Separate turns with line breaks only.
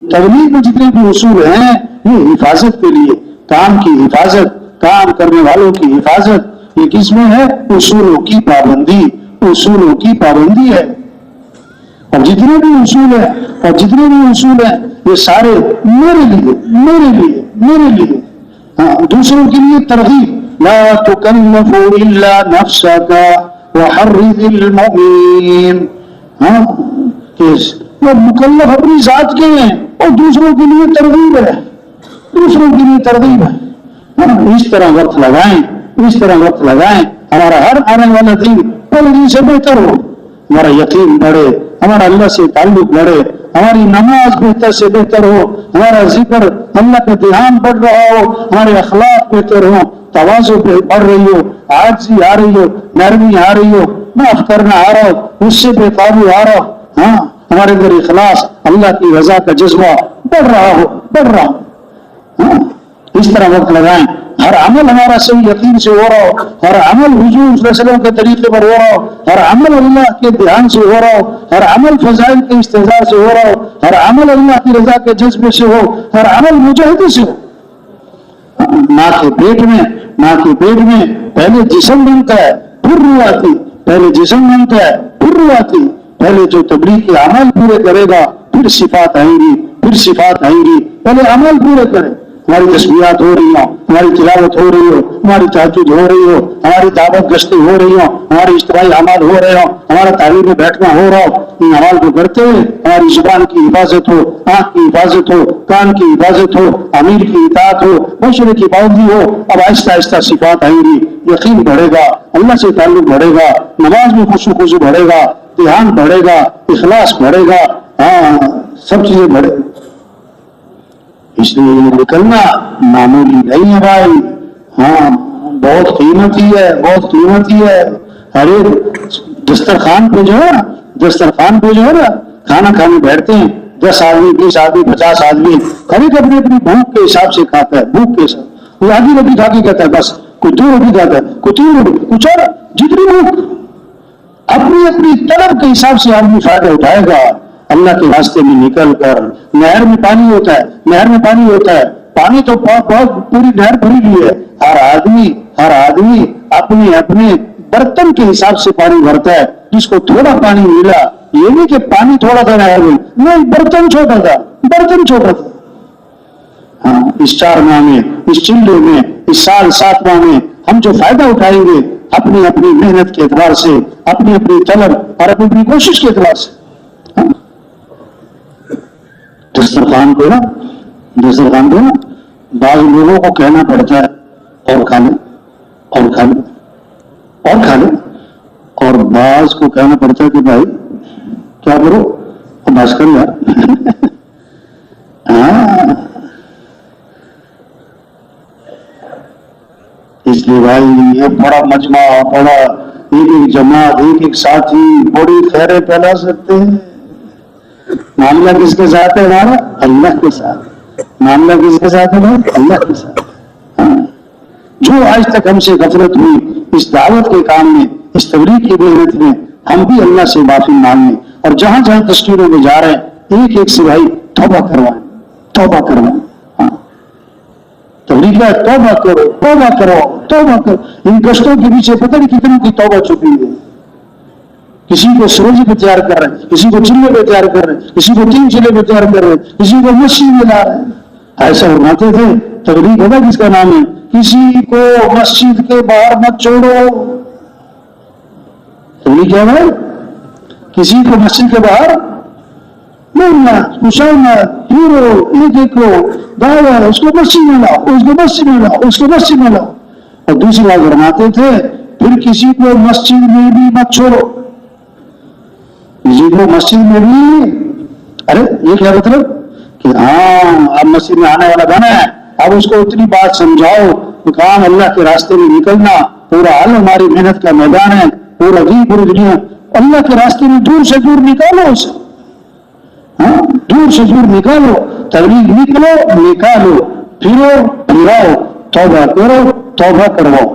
تبلیغ میں جتنے بھی اصول ہیں یہ حفاظت کے لیے، کام کی حفاظت، کام کرنے والوں کی حفاظت، یہ کس میں ہے؟ اصولوں کی پابندی، اصولوں کی پابندی ہے۔ اور جتنے بھی اصول ہیں یہ سارے میرے لیے ہاں، دوسروں کے لیے ترغیب، لا تکلف الا نفسک وحرض المؤمنین، ہاں کہ وہ مکلف اپنی ذات کے ہیں اور دوسروں کے لیے ترغیب ہے، ہاں، اس طرح وقت لگائیں، ہمارا ہر آنے والا دن پہلے دن سے بہتر ہو، ہمارا یقین بڑھے، ہمارا اللہ سے تعلق بڑھے، ہماری نماز بہتر سے بہتر ہو، ہمارا ذکر اللہ کا دھیان بڑھ رہا ہو، ہمارے اخلاق بہتر ہو، تواضع بڑھ رہی ہو، عاجزی آ رہی ہو، نرمی آ رہی ہو، معاف کرنا آ رہا ہو، اس سے بے قابو آ رہا ہو، ہاں ہمارے اندر اخلاص، اللہ کی رضا کا جذبہ بڑھ رہا ہو، ہاں اس طرح وقت لگائیں، ہر عمل ہمارا صحیح یقین سے ہو رہا ہو، ہر عمل حضور صلی اللہ علیہ وسلم کے طریقے پر ہو رہا ہو، ہر عمل اللہ کے دھیان سے ہو رہا ہو، ہر عمل فضائل کے استحضار سے ہو رہا ہو، ہر عمل اللہ کی رضا کے جذبے سے ہو، ہر عمل مجاہدے سے ہو۔ ماں کے پیٹ میں پہلے جسم بنتا ہے پھر روح آتی، پہلے جو تبلیغ کے عمل پورے کرے گا پھر صفات آئیں گی، پہلے عمل پورے کرے، ہماری تسبیحات ہو رہی ہوں، ہماری تلاوت ہو رہی ہو، ہماری تہجد ہو رہی ہو، ہماری دعوت گشتیں ہو رہی ہوں، ہماری اجتماعی اعمال ہو رہے ہوں، ہمارا تعلیم میں بیٹھنا ہو رہا ہو، ان اعمال کو کرتے ہوئے ہماری زبان کی حفاظت ہو، آنکھ کی حفاظت ہو، کان کی حفاظت ہو، امیر کی اطاعت ہو، معاشرے کی پابندی ہو، اب آہستہ آہستہ صفات آئیں گی، یقین بڑھے گا، اللہ سے تعلق بڑھے گا، نماز میں خشوع بڑھے گا، دھیان بڑھے گا، اخلاص بڑھے گا، ہاں سب چیزیں بڑھے گی۔ اس لیے یہ نکلنا معمولی نہیں ہے بھائی، ہاں بہت قیمتی ہے۔ ہر ایک دسترخوان پہ جو ہے نا کھانا کھانے بیٹھتے ہیں، 10 آدمی 20 آدمی 50 آدمی، ہر ایک اپنی بھوک کے حساب سے کھاتا ہے، بھوک کے حساب، کوئی آدھی روٹی کھا کے کہتا ہے بس، کوئی 2 روٹی کھاتا ہے، کوئی 3 روٹی، کچھ اور جتنی بھوک، اپنی طلب کے حساب سے آدمی فائدہ اٹھائے گا۔ اللہ کے راستے میں نکل کر، نہر میں پانی ہوتا ہے، پانی تو بہت پوری نہر بھری ہوئی ہے، ہر آدمی اپنے برتن کے حساب سے پانی بھرتا ہے، جس کو تھوڑا پانی ملا، یہ نہیں کہ پانی تھوڑا تھا نہر میں، نہیں، برتن چھوٹا تھا۔ ہاں اس 4 ماہ میں، اس چلے میں، اس سال 7 ماہ میں ہم جو فائدہ اٹھائیں گے اپنی محنت کے اعتبار سے، اپنی طلب اور اپنی کوشش کے اعتبار سے، دسترخوان کو نا بعض لوگوں کو کہنا پڑتا ہے اور کھا لیں، اور بعض کو کہنا پڑتا ہے کہ بھائی کیا کرو بس کر یار۔ ہاں اس لیے بھائی یہ بڑا مجمع، بڑا ایک جماعت، ایک ساتھی بڑی خیریں پھیلا سکتے ہیں۔ معاملہ کس کے ساتھ ہے ہمارا؟ اللہ کے ساتھ۔ معاملہ کس کے ساتھ ہے بھائی؟ اللہ کے ساتھ۔ ہاں جو آج تک ہم سے غفلت ہوئی اس دعوت کے کام میں، اس تبلیغ کی محنت میں، ہم بھی اللہ سے معافی مانگیں، اور جہاں تشکیلوں میں جا رہے ہیں ایک سے بھائی توبہ کروائیں۔ ہاں تبلیغ ہے، توبہ کرو۔ ان گشتوں کے پیچھے پتہ نہیں کتنوں کی توبہ چھپی ہے۔ کسی کو سروجی پہ تیار کر رہے ہیں، کسی کو چلے پہ تیار کر رہے ہیں، کسی کو 3 چلے پہ تیار کر رہے ہیں، کسی کو مسجد میں لا رہے ہیں۔ ایسا فرماتے تھے، تبلیغ ہوگا جس کا نام ہے، کسی کو مسجد کے باہر مت چھوڑو۔ تبلیغ کیا ہے؟ کسی کو مسجد کے باہر ملنا، خوشامد، ہیرو، ایک کو دعویٰ، اس کو مسجد میں لاؤ، اور دوسری بات فرماتے تھے، پھر کسی کو مسجد میں بھی مت چھوڑو۔ ارے یہ کیا مطلب کہ ہاں اب مسجد میں آنے والا بنا ہے، اب اس کو اتنی بات سمجھاؤ کہ کام اللہ کے راستے میں نکلنا، پورا حل ہماری محنت کا میدان ہے، پوری دنیا اللہ کے راستے میں دور سے دور نکالو اسے، ہاں دور سے دور نکالو، تبلیغ نکالو، پھرو، پھراؤ، توبہ کرو، توبہ کرواؤ۔